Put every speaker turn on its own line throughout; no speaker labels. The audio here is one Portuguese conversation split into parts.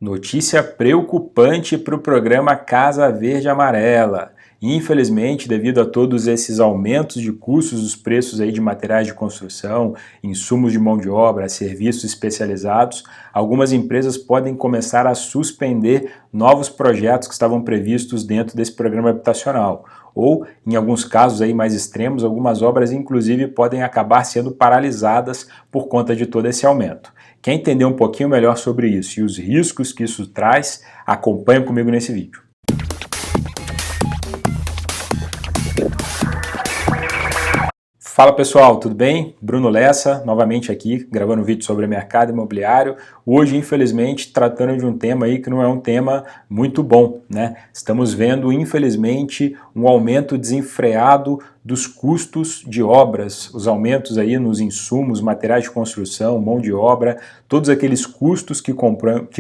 Notícia preocupante para o programa Casa Verde Amarela. Infelizmente, devido a todos esses aumentos de custos dos preços aí de materiais de construção, insumos de mão de obra, serviços especializados, algumas empresas podem começar a suspender novos projetos que estavam previstos dentro desse programa habitacional. Ou, em alguns casos aí mais extremos, algumas obras inclusive podem acabar sendo paralisadas por conta de todo esse aumento. Quer entender um pouquinho melhor sobre isso e os riscos que isso traz? Acompanhe comigo nesse vídeo. Fala pessoal, tudo bem? Bruno Lessa, novamente aqui, gravando um vídeo sobre o mercado imobiliário. Hoje, infelizmente, tratando de um tema aí que não é um tema muito bom, né? Estamos vendo, infelizmente, um aumento desenfreado dos custos de obras, os aumentos aí nos insumos, materiais de construção, mão de obra, todos aqueles custos que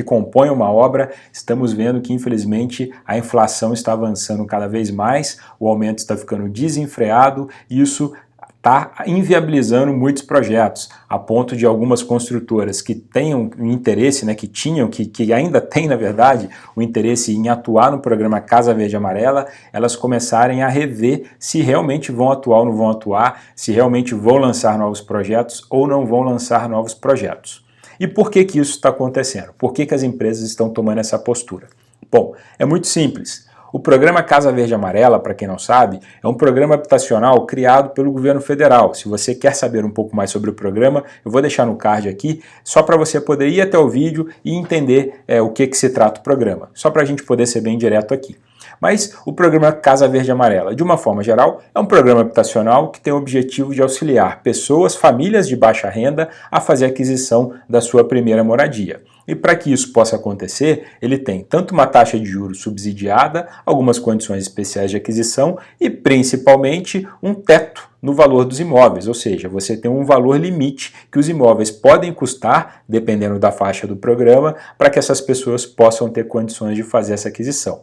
compõem uma obra, estamos vendo que, infelizmente, a inflação está avançando cada vez mais, o aumento está ficando desenfreado e isso está inviabilizando muitos projetos, a ponto de algumas construtoras que tenham um interesse, né, que ainda têm, na verdade, o interesse em atuar no programa Casa Verde Amarela, elas começarem a rever se realmente vão atuar ou não vão atuar, se realmente vão lançar novos projetos ou não vão lançar novos projetos. E por que isso está acontecendo? Por que as empresas estão tomando essa postura? Bom, é muito simples. O programa Casa Verde Amarela, para quem não sabe, é um programa habitacional criado pelo governo federal. Se você quer saber um pouco mais sobre o programa, eu vou deixar no card aqui, só para você poder ir até o vídeo e entender o que se trata o programa. Só para a gente poder ser bem direto aqui. Mas o programa Casa Verde Amarela, de uma forma geral, é um programa habitacional que tem o objetivo de auxiliar pessoas, famílias de baixa renda a fazer a aquisição da sua primeira moradia. E para que isso possa acontecer, ele tem tanto uma taxa de juros subsidiada, algumas condições especiais de aquisição e principalmente um teto no valor dos imóveis, ou seja, você tem um valor limite que os imóveis podem custar, dependendo da faixa do programa, para que essas pessoas possam ter condições de fazer essa aquisição.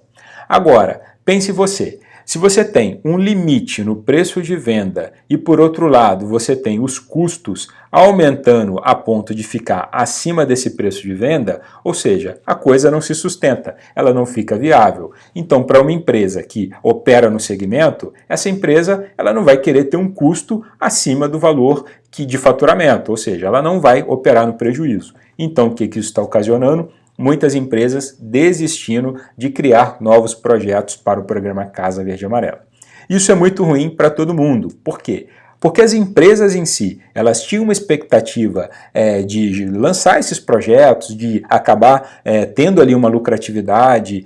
Agora, pense você, se você tem um limite no preço de venda e por outro lado você tem os custos aumentando a ponto de ficar acima desse preço de venda, ou seja, a coisa não se sustenta, ela não fica viável. Então, para uma empresa que opera no segmento, essa empresa ela não vai querer ter um custo acima do valor de faturamento, ou seja, ela não vai operar no prejuízo. Então, o que isso está ocasionando? Muitas empresas desistindo de criar novos projetos para o programa Casa Verde Amarela. Isso é muito ruim para todo mundo. Por quê? Porque as empresas em si, elas tinham uma expectativa de lançar esses projetos, de acabar tendo ali uma lucratividade,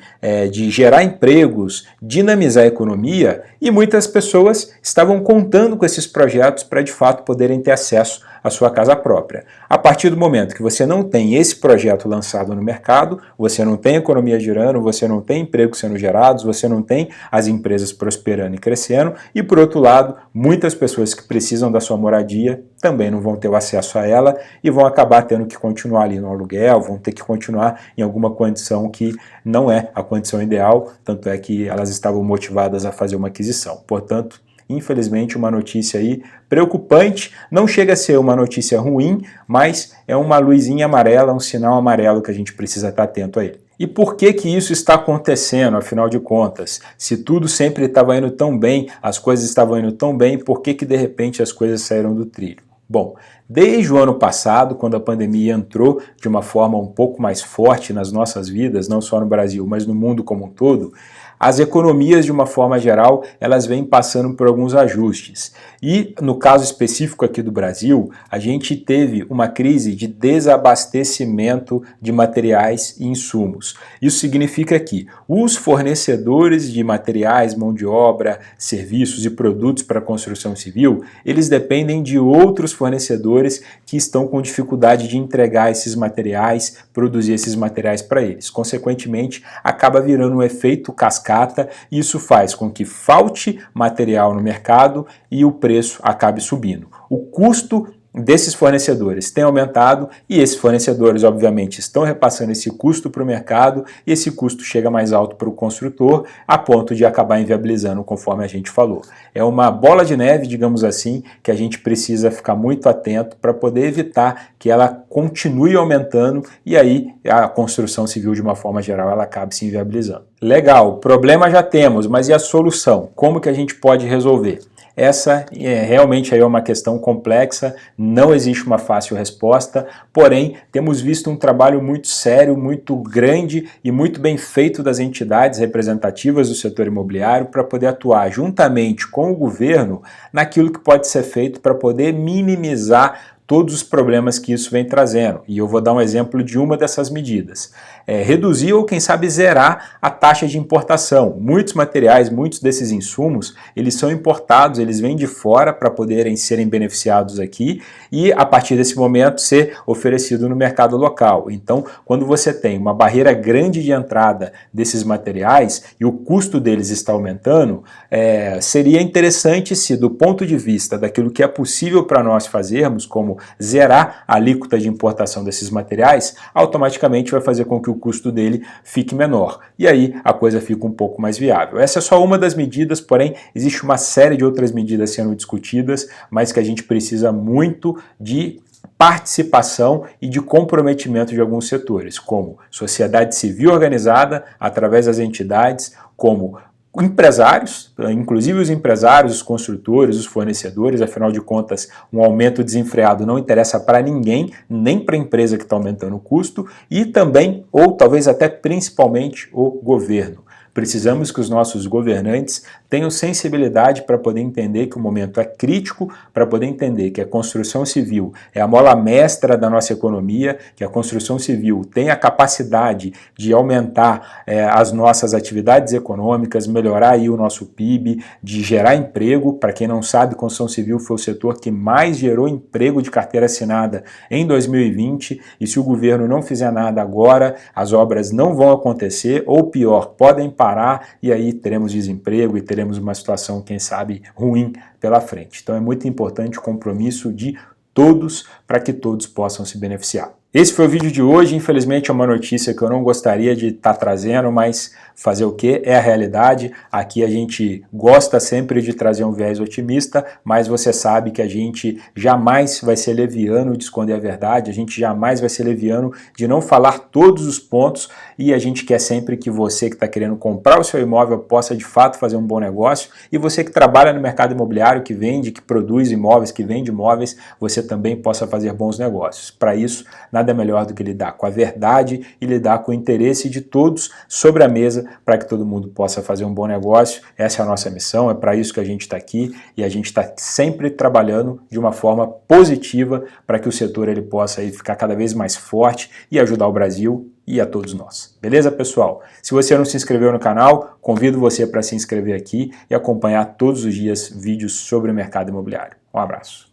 de gerar empregos, dinamizar a economia, e muitas pessoas estavam contando com esses projetos para de fato poderem ter acesso à sua casa própria. A partir do momento que você não tem esse projeto lançado no mercado, você não tem economia girando, você não tem empregos sendo gerados, você não tem as empresas prosperando e crescendo, e por outro lado, muitas pessoas que precisam da sua moradia também não vão ter o acesso a ela e vão acabar tendo que continuar ali no aluguel, vão ter que continuar em alguma condição que não é a condição ideal, tanto é que elas estavam motivadas a fazer uma aquisição. Portanto, infelizmente, uma notícia aí preocupante, não chega a ser uma notícia ruim, mas é uma luzinha amarela, um sinal amarelo que a gente precisa estar atento a ele. E por que isso está acontecendo, afinal de contas? Se tudo sempre estava indo tão bem, as coisas estavam indo tão bem, por que de repente as coisas saíram do trilho? Bom, desde o ano passado, quando a pandemia entrou de uma forma um pouco mais forte nas nossas vidas, não só no Brasil, mas no mundo como um todo, as economias, de uma forma geral, elas vêm passando por alguns ajustes. E, no caso específico aqui do Brasil, a gente teve uma crise de desabastecimento de materiais e insumos. Isso significa que os fornecedores de materiais, mão de obra, serviços e produtos para a construção civil, eles dependem de outros fornecedores que estão com dificuldade de entregar esses materiais, produzir esses materiais para eles. Consequentemente, acaba virando um efeito cascata, e isso faz com que falte material no mercado e o preço acabe subindo. O custo desses fornecedores tem aumentado e esses fornecedores, obviamente, estão repassando esse custo para o mercado e esse custo chega mais alto para o construtor a ponto de acabar inviabilizando, conforme a gente falou. É uma bola de neve, digamos assim, que a gente precisa ficar muito atento para poder evitar que ela continue aumentando e aí a construção civil, de uma forma geral, ela acabe se inviabilizando. Legal, problema já temos, mas e a solução? Como que a gente pode resolver? Essa realmente aí é uma questão complexa, não existe uma fácil resposta, porém temos visto um trabalho muito sério, muito grande e muito bem feito das entidades representativas do setor imobiliário para poder atuar juntamente com o governo naquilo que pode ser feito para poder minimizar todos os problemas que isso vem trazendo. E eu vou dar um exemplo de uma dessas medidas. Reduzir ou, quem sabe, zerar a taxa de importação. Muitos materiais, muitos desses insumos, eles são importados, eles vêm de fora para poderem serem beneficiados aqui e, a partir desse momento, ser oferecido no mercado local. Então, quando você tem uma barreira grande de entrada desses materiais e o custo deles está aumentando, seria interessante se, do ponto de vista daquilo que é possível para nós fazermos, como zerar a alíquota de importação desses materiais, automaticamente vai fazer com que o custo dele fique menor. E aí a coisa fica um pouco mais viável. Essa é só uma das medidas, porém existe uma série de outras medidas sendo discutidas, mas que a gente precisa muito de participação e de comprometimento de alguns setores, como sociedade civil organizada, através das entidades, como empresários, inclusive os empresários, os construtores, os fornecedores, afinal de contas, um aumento desenfreado não interessa para ninguém, nem para a empresa que está aumentando o custo, e também, ou talvez até principalmente, o governo. Precisamos que os nossos governantes tenham sensibilidade para poder entender que o momento é crítico, para poder entender que a construção civil é a mola mestra da nossa economia, que a construção civil tem a capacidade de aumentar as nossas atividades econômicas, melhorar aí o nosso PIB, de gerar emprego. Para quem não sabe, construção civil foi o setor que mais gerou emprego de carteira assinada em 2020, e se o governo não fizer nada agora, as obras não vão acontecer, ou pior, podem parar e aí teremos desemprego e teremos uma situação, quem sabe, ruim pela frente. Então é muito importante o compromisso de todos para que todos possam se beneficiar. Esse foi o vídeo de hoje, infelizmente é uma notícia que eu não gostaria de estar trazendo, mas fazer o quê? É a realidade. Aqui a gente gosta sempre de trazer um viés otimista, mas você sabe que a gente jamais vai ser leviano de esconder a verdade, a gente jamais vai ser leviano de não falar todos os pontos, e a gente quer sempre que você que está querendo comprar o seu imóvel possa de fato fazer um bom negócio, e você que trabalha no mercado imobiliário, que vende, que produz imóveis, que vende imóveis, você também possa fazer bons negócios. Para isso, nada melhor do que lidar com a verdade e lidar com o interesse de todos sobre a mesa para que todo mundo possa fazer um bom negócio. Essa é a nossa missão, é para isso que a gente está aqui e a gente está sempre trabalhando de uma forma positiva para que o setor ele possa aí ficar cada vez mais forte e ajudar o Brasil e a todos nós. Beleza, pessoal? Se você não se inscreveu no canal, convido você para se inscrever aqui e acompanhar todos os dias vídeos sobre o mercado imobiliário. Um abraço.